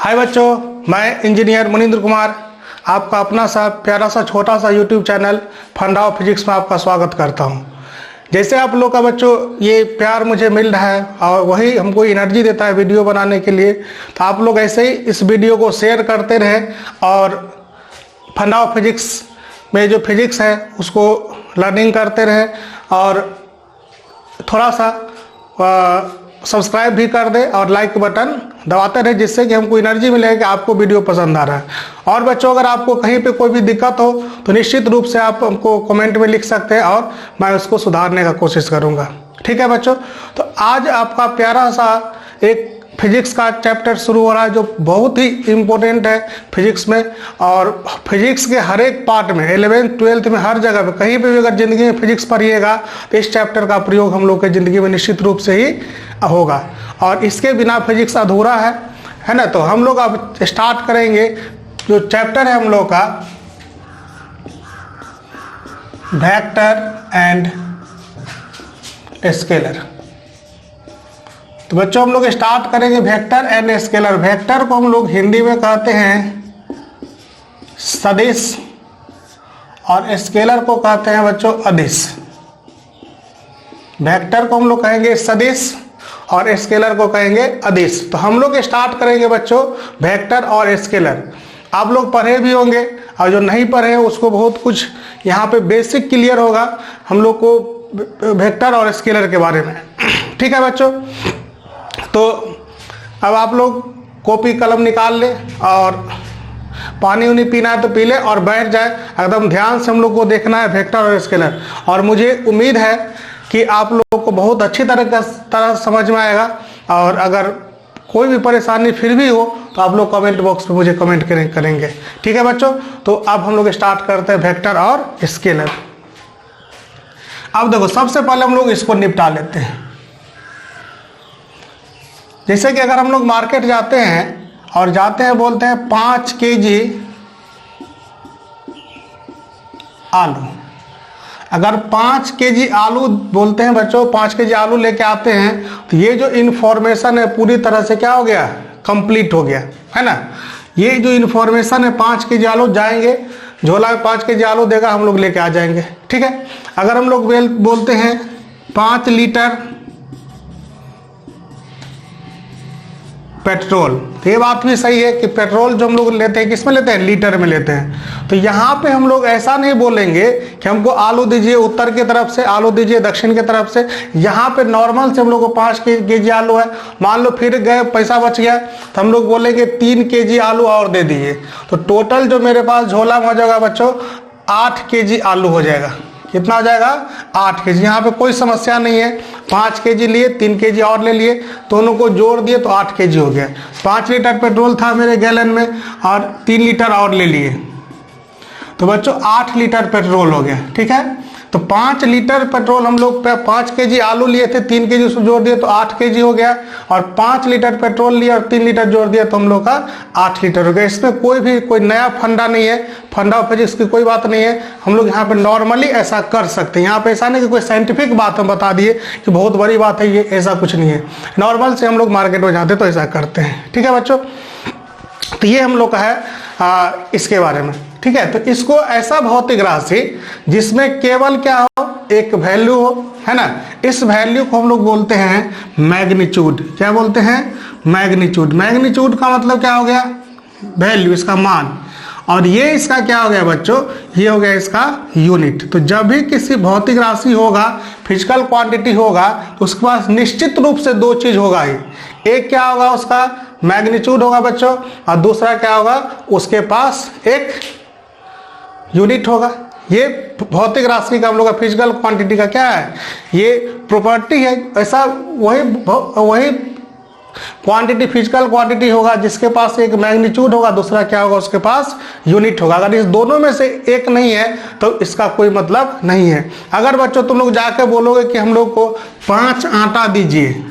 हाय बच्चों, मैं इंजीनियर मुनींद्र कुमार आपका अपना सा प्यारा सा छोटा सा यूट्यूब चैनल फंडा ऑफ फिजिक्स में आपका स्वागत करता हूं। जैसे आप लोग का बच्चों ये प्यार मुझे मिल रहा है और वही हमको एनर्जी देता है वीडियो बनाने के लिए, तो आप लोग ऐसे ही इस वीडियो को शेयर करते रहें और फंडा ऑफ फिजिक्स में जो फिजिक्स है उसको लर्निंग करते रहें और थोड़ा सा सब्सक्राइब भी कर दें और लाइक बटन दबाते रहे, जिससे कि हमको एनर्जी मिलेगी कि आपको वीडियो पसंद आ रहा है। और बच्चों, अगर आपको कहीं पे कोई भी दिक्कत हो तो निश्चित रूप से आप हमको कमेंट में लिख सकते हैं और मैं उसको सुधारने का कोशिश करूंगा। ठीक है बच्चों, तो आज आपका प्यारा सा एक फिजिक्स का चैप्टर शुरू हो रहा है जो बहुत ही इम्पोर्टेंट है फिजिक्स में। और फिजिक्स के हर एक पार्ट में 11th 12th में हर जगह पे कहीं पे भी अगर ज़िंदगी में फिजिक्स पढ़िएगा तो इस चैप्टर का प्रयोग हम लोग के ज़िंदगी में निश्चित रूप से ही होगा और इसके बिना फिजिक्स अधूरा है ना। तो हम लोग अब स्टार्ट करेंगे जो चैप्टर है हम लोग का वेक्टर एंड स्केलर। तो बच्चों हम लोग स्टार्ट करेंगे वेक्टर एंड स्केलर। वेक्टर को हम लोग हिंदी में कहते हैं सदिश और स्केलर को कहते हैं बच्चों अदिश। वेक्टर को हम लोग कहेंगे सदिश और स्केलर को कहेंगे अदिश। तो हम लोग स्टार्ट करेंगे बच्चों वेक्टर और स्केलर। आप लोग पढ़े भी होंगे और जो नहीं पढ़े हैं उसको बहुत कुछ यहाँ पे बेसिक क्लियर होगा हम लोग को वेक्टर और स्केलर के बारे में। ठीक है बच्चों, तो अब आप लोग कॉपी कलम निकाल ले और पानी उनी पीना है तो पी ले और बैठ जाए। एकदम ध्यान से हम लोग को देखना है वेक्टर और स्केलर। और मुझे उम्मीद है कि आप लोगों को बहुत अच्छी तरह समझ में आएगा। और अगर कोई भी परेशानी फिर भी हो तो आप लोग कमेंट बॉक्स में मुझे कमेंट करेंगे। ठीक है बच्चों, तो अब हम लोग स्टार्ट करते हैं वेक्टर और स्केलर। अब देखो, सबसे पहले हम लोग इसको निपटा लेते हैं। जैसे कि अगर हम लोग मार्केट जाते हैं और जाते हैं बोलते हैं 5 केजी आलू। अगर 5 केजी आलू बोलते हैं बच्चों, 5 केजी आलू लेके आते हैं तो ये जो इन्फॉर्मेशन है पूरी तरह से क्या हो गया, कंप्लीट हो गया है ना। ये जो इन्फॉर्मेशन है 5 केजी आलू जाएंगे, झोला में 5 केजी आलू देगा, हम लोग लेके आ जाएंगे। ठीक है, अगर हम लोग बोलते हैं 5 लीटर पेट्रोल, तो ये बात भी सही है कि पेट्रोल जो हम लोग लेते हैं किस में लेते हैं, लीटर में लेते हैं। तो यहाँ पे हम लोग ऐसा नहीं बोलेंगे कि हमको आलू दीजिए उत्तर की तरफ से, आलू दीजिए दक्षिण की तरफ से। यहाँ पे नॉर्मल से हम लोग को 5 केजी आलू है, मान लो फिर गए पैसा बच गया तो हम लोग बोलेंगे 3 केजी आलू और दे दीजिए। तो टोटल जो मेरे पास झोला में हो जाएगा बच्चों 8 केजी आलू हो जाएगा। कितना हो जाएगा, 8 केजी। यहाँ पे कोई समस्या नहीं है, 5 केजी लिए 3 केजी और ले लिए, दोनों को जोड़ दिए तो 8 केजी हो गया। 5 लीटर पेट्रोल था मेरे गैलन में और 3 लीटर और ले लिए तो बच्चों 8 लीटर पेट्रोल हो गया। ठीक है, तो 5 लीटर पेट्रोल हम लोग 5 केजी आलू लिए थे, 3 केजी उसको जोड़ दिए तो 8 केजी हो गया। और 5 लीटर पेट्रोल लिया और 3 लीटर जोड़ दिया तो हम लोग का 8 लीटर हो गया। इसमें कोई नया फंडा नहीं है, फंडा ऑफ फिजिक्स की कोई बात नहीं है। हम लोग यहाँ पे नॉर्मली ऐसा कर सकते हैं। यहाँ पे ऐसा नहीं कि कोई साइंटिफिक बात हम बता दिए कि बहुत बड़ी बात है ये, ऐसा कुछ नहीं है। नॉर्मल से हम लोग मार्केट में जाते तो ऐसा करते हैं। ठीक है बच्चों, तो ये हम लोग का है इसके बारे में। ठीक है, तो इसको ऐसा भौतिक राशि जिसमें केवल क्या हो, एक वैल्यू हो, है ना। इस वैल्यू को हम लोग बोलते हैं मैग्नीट्यूड। क्या बोलते हैं, मैग्नीट्यूड। मैग्नीट्यूड का मतलब क्या हो गया, वैल्यू, इसका मान। और ये इसका क्या हो गया बच्चों, ये हो गया इसका यूनिट। तो जब भी किसी भौतिक राशि होगा, फिजिकल क्वांटिटी होगा, तो उसके पास निश्चित रूप से 2 चीज होगा ही। एक क्या होगा, उसका मैग्नीट्यूड होगा बच्चों, और दूसरा क्या होगा, उसके पास एक यूनिट होगा। ये भौतिक राशि का हम लोग का फिजिकल क्वांटिटी का क्या है, ये प्रॉपर्टी है। ऐसा वही क्वांटिटी फिजिकल क्वांटिटी होगा जिसके पास एक मैग्नीट्यूड होगा, दूसरा क्या होगा, उसके पास यूनिट होगा। अगर इस दोनों में से एक नहीं है तो इसका कोई मतलब नहीं है। अगर बच्चों तुम लोग जाकर बोलोगे कि हम लोग को 5 आटा दीजिए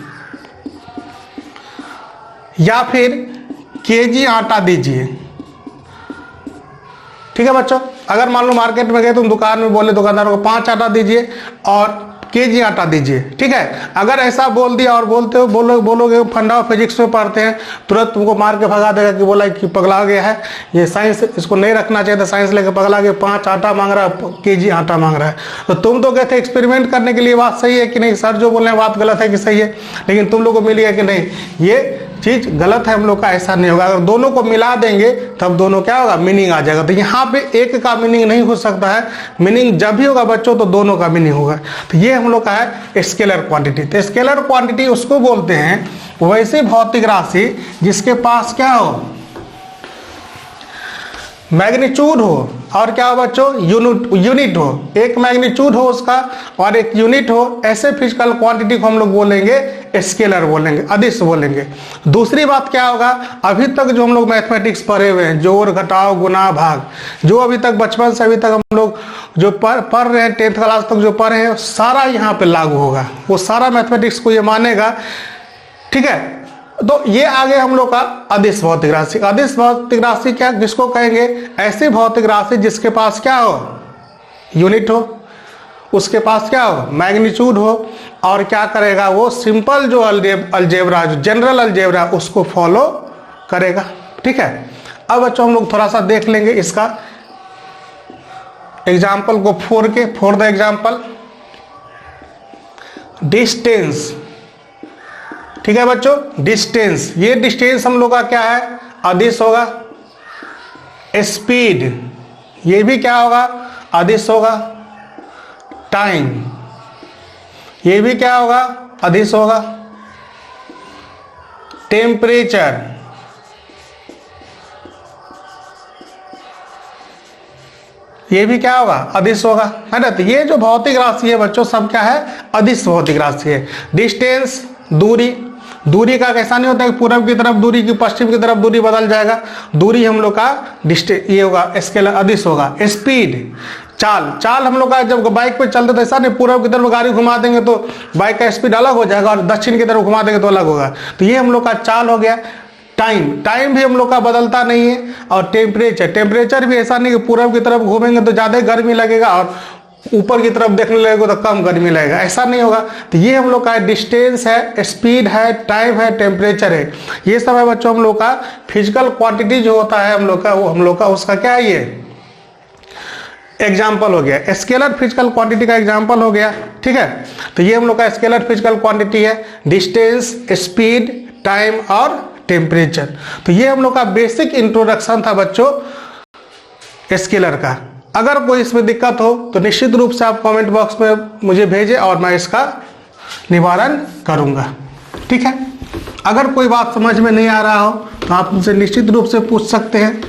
या फिर केजी आटा दीजिए, ठीक है बच्चों। अगर मान लो मार्केट में गए तुम दुकान में बोले दुकानदार को 5 आटा दीजिए और केजी आटा दीजिए, ठीक है। अगर ऐसा बोल दिया और बोलोगे फंडा ऑफ फिजिक्स में पढ़ते हैं, तुरंत तुमको मार के भगा देगा कि बोला कि पगला गया है, ये साइंस इसको नहीं रखना चाहिए था, साइंस लेके पगला गया, 5 आटा मांग रहा है, केजी आटा मांग रहा है। तो तुम तो कहते एक्सपेरिमेंट करने के लिए बात सही है कि नहीं, सर जो बोल रहे हैं बात गलत है कि सही है, लेकिन तुम लोग को मिल गया कि नहीं, ये चीज गलत है हम लोग का, ऐसा नहीं होगा। अगर दोनों को मिला देंगे तब दोनों क्या होगा, मीनिंग आ जाएगा। तो यहाँ पे एक का मीनिंग नहीं हो सकता है, मीनिंग जब भी होगा बच्चों तो दोनों का मीनिंग होगा। तो ये हम लोग का है स्केलर क्वांटिटी। तो स्केलर क्वांटिटी उसको बोलते हैं वैसी भौतिक राशि जिसके पास क्या हो, मैग्नीट्यूड हो, और क्या हो बच्चों, यूनिट हो, एक मैग्नीट्यूड हो उसका और एक यूनिट हो, ऐसे फिजिकल क्वांटिटी को हम लोग बोलेंगे स्केलर बोलेंगे, अदिश बोलेंगे। दूसरी बात क्या होगा, अभी तक जो हम लोग मैथमेटिक्स पढ़े हुए हैं, जोड़ घटाव गुणा भाग, जो अभी तक बचपन से अभी तक हम लोग जो पढ़ रहे हैं, 10th क्लास तक जो पढ़े हैं, सारा यहाँ पे लागू होगा, वो सारा मैथमेटिक्स को ये मानेगा, ठीक है। तो ये आगे हम लोग का अदिश भौतिक राशि। अदिश भौतिक राशि क्या, किसको कहेंगे, ऐसी भौतिक राशि जिसके पास क्या हो, यूनिट हो, उसके पास क्या हो, मैग्नीट्यूड हो, और क्या करेगा वो, सिंपल जो अलजेब्रा, जो जनरल अलजेब्रा उसको फॉलो करेगा, ठीक है। अब बच्चों हम लोग थोड़ा सा देख लेंगे इसका एग्जाम्पल को फॉर द एग्जाम्पल डिस्टेंस, ठीक है बच्चों, डिस्टेंस, ये डिस्टेंस हम लोग का क्या है, अदिश होगा। स्पीड, ये भी क्या होगा, अदिश होगा। टाइम, ये भी क्या होगा, अदिश होगा। टेम्परेचर, ये भी क्या होगा, अदिश होगा, है ना। तो ये जो भौतिक राशि है बच्चों सब क्या है, अदिश भौतिक राशि है। डिस्टेंस, दूरी का कैसा नहीं होता है, पूरब की तरफ दूरी की पश्चिम की तरफ दूरी बदल जाएगा, दूरी हम लोग का डिस्टेंस, ये होगा स्केलर, अदिश होगा। स्पीड, चाल हम लोग का जब बाइक पे चलते तो ऐसा नहीं, पूरब की तरफ गाड़ी घुमा देंगे तो बाइक का स्पीड अलग हो जाएगा, और दक्षिण की तरफ घुमा देंगे तो अलग होगा, तो ये हम लोग का चाल हो गया। टाइम भी हम लोग का बदलता नहीं है। और टेम्परेचर भी ऐसा नहीं कि पूरब की तरफ घूमेंगे तो ज़्यादा गर्मी लगेगा और ऊपर की तरफ देखने लगेगा तो कम गर्मी लगेगा, ऐसा नहीं होगा। तो ये हम लोग का डिस्टेंस है, स्पीड है, टाइम है, टेम्परेचर है, ये सब है बच्चों हम लोग का फिजिकल क्वांटिटी जो होता है हम लोग का, वो हम लोग का उसका क्या है, ये एग्जाम्पल हो गया, स्केलर फिजिकल क्वांटिटी का एग्जाम्पल हो गया, ठीक है। तो ये हम लोग का स्केलर फिजिकल क्वांटिटी है, डिस्टेंस, स्पीड, टाइम और टेम्परेचर। तो ये हम लोग का बेसिक इंट्रोडक्शन था बच्चों स्केलर का। अगर कोई इसमें दिक्कत हो तो निश्चित रूप से आप कमेंट बॉक्स में मुझे भेजें और मैं इसका निवारण करूंगा, ठीक है। अगर कोई बात समझ में नहीं आ रहा हो तो आप मुझसे निश्चित रूप से पूछ सकते हैं।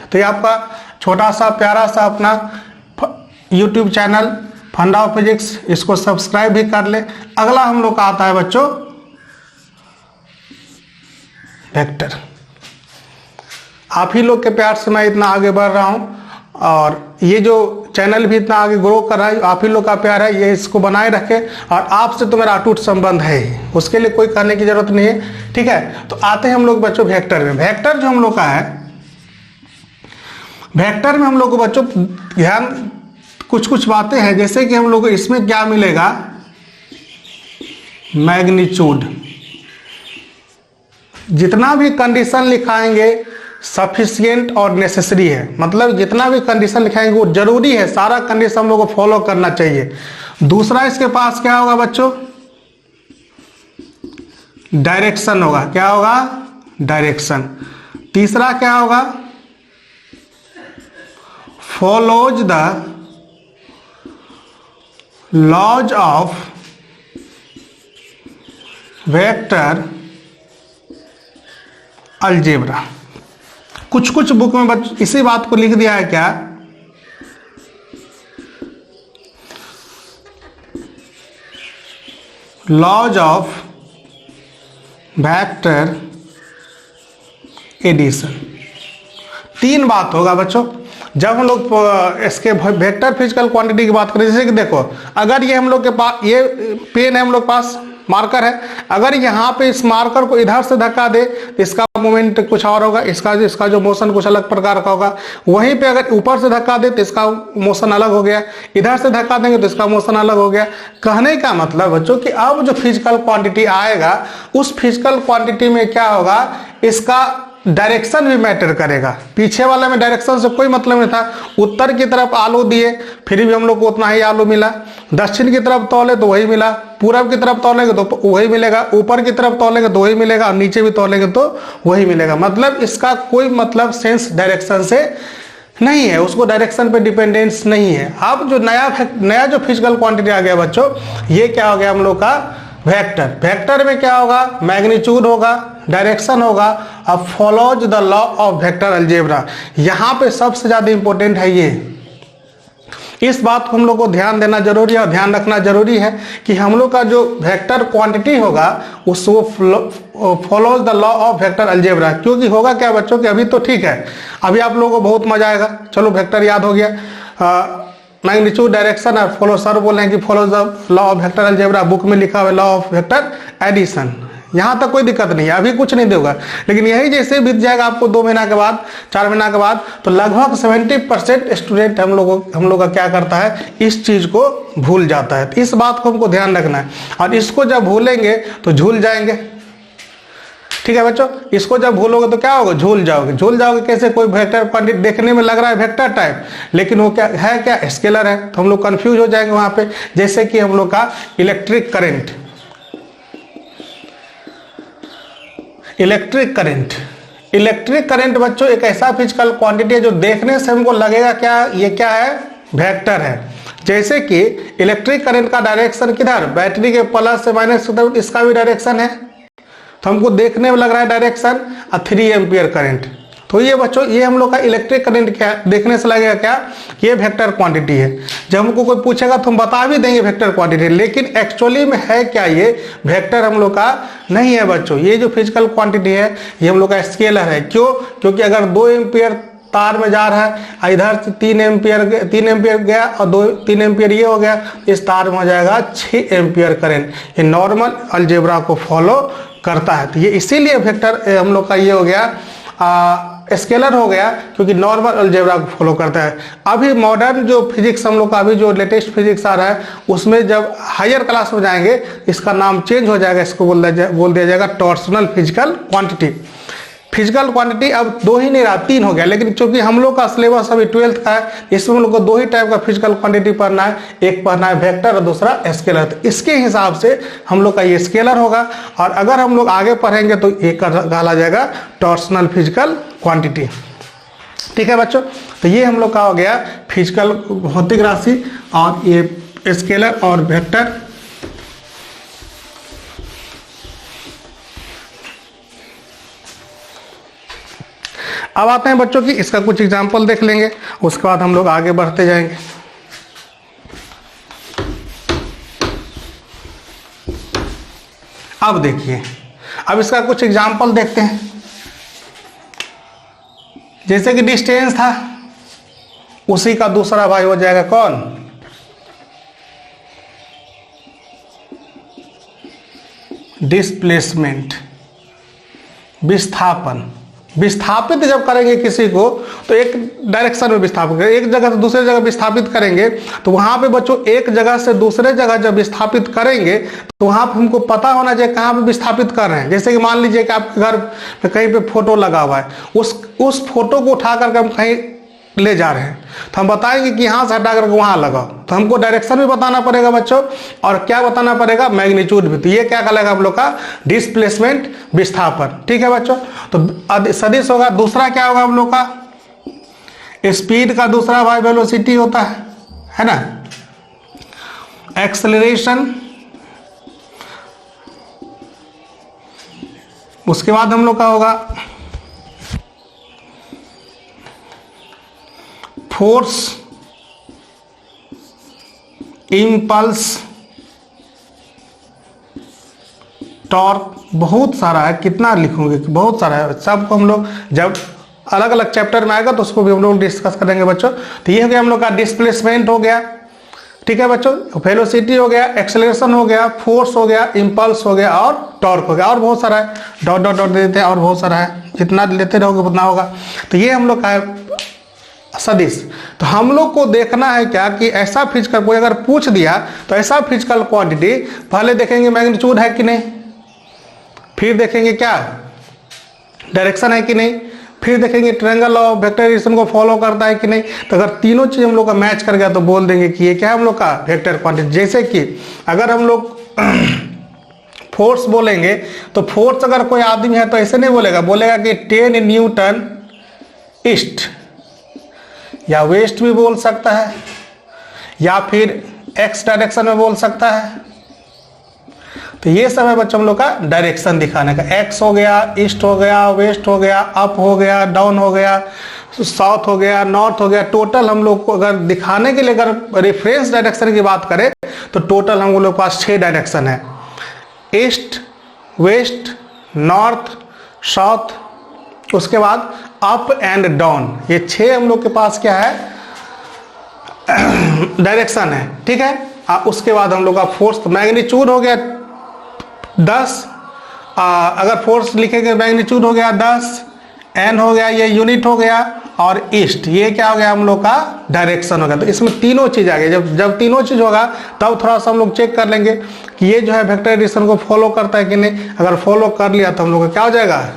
तो ये आपका छोटा सा प्यारा सा अपना YouTube चैनल फंडा ऑफ फिजिक्स, इसको सब्सक्राइब भी कर ले। अगला हम लोग का आता है बच्चों वेक्टर। आप ही लोग के प्यार से मैं इतना आगे बढ़ रहा हूँ और ये जो चैनल भी इतना आगे ग्रो कर रहा है, आप ही लोग का प्यार है, ये इसको बनाए रखे। और आपसे तो मेरा अटूट संबंध है ही, उसके लिए कोई कहने की जरूरत नहीं है, ठीक है। तो आते हैं हम लोग बच्चों वेक्टर में। वेक्टर जो हम लोग का है, वेक्टर में हम लोग को बच्चों ध्यान कुछ बातें हैं, जैसे कि हम लोग को इसमें क्या मिलेगा, मैग्नीट्यूड। जितना भी कंडीशन लिखाएंगे सफिशिएंट और नेसेसरी है, मतलब जितना भी कंडीशन लिखाएंगे वो जरूरी है, सारा कंडीशन हम लोग को फॉलो करना चाहिए। दूसरा इसके पास क्या होगा बच्चों, डायरेक्शन होगा, क्या होगा, डायरेक्शन। तीसरा क्या होगा, follows the laws of vector algebra. कुछ बुक में इसी बात को लिख दिया है क्या, लॉज ऑफ वेक्टर एडिशन। 3 बात होगा बच्चों जब हम लोग इसके वेक्टर फिजिकल क्वांटिटी की बात करें। जैसे कि देखो, अगर ये हम लोग के पास ये पेन है हम लोग पास, मार्कर है, अगर यहाँ पे इस मार्कर को इधर से धक्का दे तो इसका मोमेंट कुछ और होगा, इसका जो मोशन कुछ अलग प्रकार का होगा। वहीं पे अगर ऊपर से धक्का दे तो इसका मोशन अलग हो गया, इधर से धक्का देंगे तो इसका मोशन अलग हो गया। कहने का मतलब बच्चों कि अब जो फिजिकल क्वांटिटी आएगा उस फिजिकल क्वांटिटी में क्या होगा, इसका डायरेक्शन भी मैटर करेगा। पीछे वाले में डायरेक्शन से कोई मतलब नहीं था, उत्तर की तरफ आलू दिए फिर भी हम लोग को उतना ही आलू मिला, दक्षिण की तरफ तौले तो वही मिला, पूरब की तरफ तौलेंगे तो वही मिलेगा, ऊपर की तरफ तौलेंगे तो वही मिलेगा, और नीचे भी तौलेंगे तो वही मिलेगा। मतलब इसका कोई मतलब सेंस डायरेक्शन से नहीं है, उसको डायरेक्शन पे डिपेंडेंस नहीं है। अब जो नया जो फिजिकल क्वांटिटी आ गया बच्चों, ये क्या हो गया हम लोग का वेक्टर। वेक्टर में क्या होगा, मैग्नीट्यूड होगा, डायरेक्शन होगा, अब follows the law of vector algebra. यहाँ पे सबसे ज्यादा इंपॉर्टेंट है ये, इस बात को हम लोग को ध्यान देना जरूरी है और ध्यान रखना जरूरी है कि हम लोग का जो वेक्टर क्वांटिटी होगा उसको follows the law of vector algebra. क्योंकि होगा क्या बच्चों कि अभी तो ठीक है, अभी आप लोगों को बहुत मजा आएगा, चलो वेक्टर याद हो गया, मैग्नीट्यूड, डायरेक्शन और फॉलो, सर बोले हैं कि follow the law of vector algebra, book में लिखा हुआ लॉ ऑफ वेक्टर एडिशन, यहाँ तक कोई दिक्कत नहीं है, अभी कुछ नहीं देगा। लेकिन यही जैसे बीत जाएगा आपको 2 महीना के बाद, 4 महीना के बाद, तो लगभग 70% स्टूडेंट हम लोग का क्या करता है, इस चीज को भूल जाता है। तो इस बात को हमको ध्यान रखना है, और इसको जब भूलेंगे तो झूल जाएंगे। ठीक है बच्चों, इसको जब भूलोगे तो क्या होगा, झूल जाओगे। झूल जाओगे कैसे, कोई वेक्टर क्वांटिटी देखने में लग रहा है वेक्टर टाइप, लेकिन वो क्या है, क्या स्केलर है, तो हम लोग कंफ्यूज हो जाएंगे वहां पे। जैसे कि हम लोग का इलेक्ट्रिक करंट, इलेक्ट्रिक करंट बच्चों एक ऐसा फिजिकल क्वांटिटी है जो देखने से हमको लगेगा क्या, ये क्या है, वेक्टर है। जैसे कि इलेक्ट्रिक करंट का डायरेक्शन किधर, बैटरी के प्लस से माइनस की तरफ, इसका भी डायरेक्शन है, तो हमको देखने में लग रहा है डायरेक्शन 3 एम्पियर करंट। तो ये बच्चों, ये हम लोग का इलेक्ट्रिक करंट क्या है, देखने से लगेगा क्या, ये वेक्टर क्वांटिटी है। जब हमको कोई पूछेगा तो हम बता भी देंगे वेक्टर क्वांटिटी, लेकिन एक्चुअली में है क्या, ये वेक्टर हम लोग का नहीं है बच्चों। ये जो फिजिकल क्वांटिटी है ये हम लोग का स्केलर है। क्यों, क्योंकि अगर 2 एम्पियर तार में जा रहा है, इधर से 3 एम्पियर गया और 3 एम्पियर ये हो गया, इस तार में हो जाएगा 6 एम्पियर करंट। ये नॉर्मल अलजेब्रा को फॉलो करता है। तो ये इसीलिए वेक्टर हम लोग का ये हो गया, स्केलर हो गया, क्योंकि नॉर्मल अलजेब्रा को फॉलो करता है। अभी मॉडर्न जो फिजिक्स हम लोग का, अभी जो लेटेस्ट फिजिक्स आ रहा है, उसमें जब हायर क्लास में जाएंगे इसका नाम चेंज हो जाएगा, इसको बोल दिया जाएगा torsional physical quantity. Physical quantity अब 2 ही नहीं रहा, 3 हो गया। लेकिन चूंकि हम लोग का सिलेबस अभी 12th का है, इसमें हम लोग को 2 ही टाइप का फिजिकल क्वांटिटी पढ़ना है, एक पढ़ना है वेक्टर और दूसरा स्केलर। तो इसके हिसाब से हम लोग का ये स्केलर होगा, और अगर हम लोग आगे पढ़ेंगे तो ये कहा जाएगा टॉर्सनल फिजिकल क्वांटिटी। ठीक है बच्चों, तो ये हम लोग का हो गया फिजिकल भौतिक राशि और ये स्केलर और वेक्टर। अब आते हैं बच्चों की, इसका कुछ एग्जाम्पल देख लेंगे, उसके बाद हम लोग आगे बढ़ते जाएंगे। अब देखिए, अब इसका कुछ एग्जाम्पल देखते हैं। जैसे कि डिस्टेंस था, उसी का दूसरा भाई हो जाएगा कौन, डिस्प्लेसमेंट, विस्थापन। विस्थापित जब करेंगे किसी को तो एक डायरेक्शन में विस्थापित करेंगे, एक जगह से दूसरे जगह विस्थापित करेंगे, तो वहां पे बच्चों एक जगह से दूसरे जगह जब विस्थापित करेंगे तो वहां पे हमको पता होना चाहिए कहाँ पे विस्थापित कर रहे हैं। जैसे कि मान लीजिए कि आपके घर में कहीं पे फोटो लगा हुआ है, उस फोटो को उठा करके हम कहीं ले जा रहे हैं, तो हम बताएंगे कि यहाँ से हटा करके वहां लगाओ। तो हमको डायरेक्शन भी बताना पड़ेगा बच्चों, और क्या बताना पड़ेगा, मैग्नीट्यूड भी। तो ये क्या कहलाएगा हम लोग का, डिस्प्लेसमेंट, विस्थापन। ठीक है बच्चों, तो सदिश होगा। दूसरा क्या होगा हम लोग का, स्पीड का दूसरा भाई वेलोसिटी होता है ना, एक्सेलरेशन। उसके बाद हम लोग का होगा फोर्स, इम्पल्स, टॉर्क। बहुत सारा है, कितना लिखोगे, बहुत सारा है। सबको हम लोग जब अलग अलग चैप्टर में आएगा तो उसको भी हम लोग डिस्कस करेंगे बच्चों। तो ये हो गया हम लोग का डिस्प्लेसमेंट हो गया, ठीक है बच्चों, वेलोसिटी हो गया, एक्सेलरेशन हो गया, फोर्स हो गया, इम्पल्स हो गया और टॉर्क हो गया, और बहुत सारा है, डॉट डॉट डॉट दे देते हैं, और बहुत सारा है, जितना लेते रहोगे उतना होगा। तो ये हम लोग का है सदिश। तो हम लोग को देखना है क्या कि ऐसा फिजिकल, कोई अगर पूछ दिया तो ऐसा फिजिकल क्वांटिटी, पहले देखेंगे मैग्नीट्यूड है कि नहीं, फिर देखेंगे क्या डायरेक्शन है कि नहीं, फिर देखेंगे ट्रायंगल ऑफ वेक्टर एडिशन को फॉलो करता है कि नहीं। तो अगर तीनों चीज हम लोग का मैच कर गया तो बोल देंगे कि ये क्या है हम लोग का वेक्टर क्वांटिटी। जैसे कि अगर हम लोग फोर्स बोलेंगे तो फोर्स अगर कोई आदमी है तो ऐसे नहीं बोलेगा, बोलेगा कि 10 न्यूटन ईस्ट, या वेस्ट भी बोल सकता है, या फिर एक्स डायरेक्शन में बोल सकता है। तो ये सब है बच्चों हम लोग का डायरेक्शन दिखाने का। एक्स हो गया, ईस्ट हो गया, वेस्ट हो गया, अप हो गया, डाउन हो गया, साउथ हो गया, नॉर्थ हो गया। टोटल हम लोग को अगर दिखाने के लिए अगर रेफरेंस डायरेक्शन की बात करें तो टोटल हम लोग के पास 6 डायरेक्शन है, ईस्ट, वेस्ट, नॉर्थ, साउथ, उसके बाद अप एंड डाउन। ये 6 हम लोग के पास क्या है डायरेक्शन है, ठीक है। उसके बाद हम लोग का फोर्स, मैग्नीट्यूड हो गया 10, अगर फोर्स लिखेंगे मैग्नीट्यूड हो गया 10, एन हो गया, ये यूनिट हो गया, और ईस्ट ये क्या हो गया हम लोग का डायरेक्शन हो गया। तो इसमें तीनों चीज आ गई। जब तीनों चीज होगा तब थोड़ा सा हम लोग चेक कर लेंगे कि ये जो है वेक्टर एडिशन को फॉलो करता है कि नहीं। अगर फॉलो कर लिया तो हम लोग का क्या हो जाएगा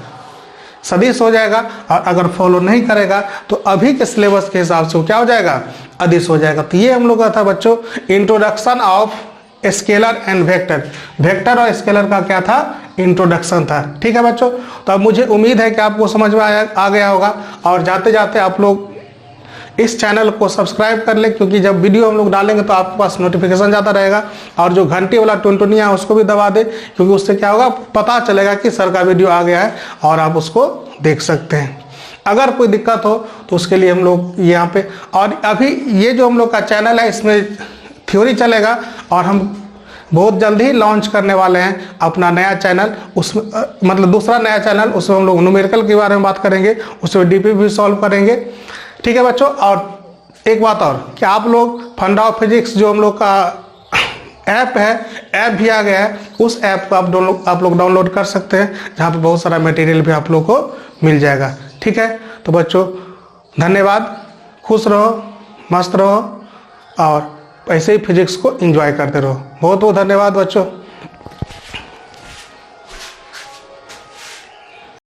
सदिश हो जाएगा, और अगर फॉलो नहीं करेगा तो अभी के सिलेबस के हिसाब से वो क्या हो जाएगा अदिश हो जाएगा। तो ये हम लोग का था बच्चों introduction of scalar and vector. Vector और स्केलर का क्या था इंट्रोडक्शन था, ठीक है बच्चों। तो अब मुझे उम्मीद है कि आपको समझ में आ गया होगा, और जाते जाते आप लोग इस चैनल को सब्सक्राइब कर लें, क्योंकि जब वीडियो हम लोग डालेंगे तो आपके पास नोटिफिकेशन जाता रहेगा। और जो घंटी वाला टुनटुनिया है उसको भी दबा दे, क्योंकि उससे क्या होगा पता चलेगा कि सर का वीडियो आ गया है और आप उसको देख सकते हैं। अगर कोई दिक्कत हो तो उसके लिए हम लोग यहाँ पे, और अभी ये जो हम लोग का चैनल है इसमें थ्योरी चलेगा, और हम बहुत जल्द ही लॉन्च करने वाले हैं अपना नया चैनल। उसमें मतलब दूसरा नया चैनल, उसमें हम लोग न्यूमेरिकल के बारे में बात करेंगे, उसमें डीपी भी सॉल्व करेंगे, ठीक है बच्चों। और एक बात और कि आप लोग फंडा ऑफ फिजिक्स जो हम लोग का ऐप है, ऐप भी आ गया है, उस ऐप को आप लोग डाउनलोड कर सकते हैं, जहाँ पे बहुत सारा मटेरियल भी आप लोग को मिल जाएगा, ठीक है। तो बच्चों धन्यवाद, खुश रहो, मस्त रहो, और ऐसे ही फिजिक्स को एंजॉय करते रहो। बहुत बहुत धन्यवाद बच्चों।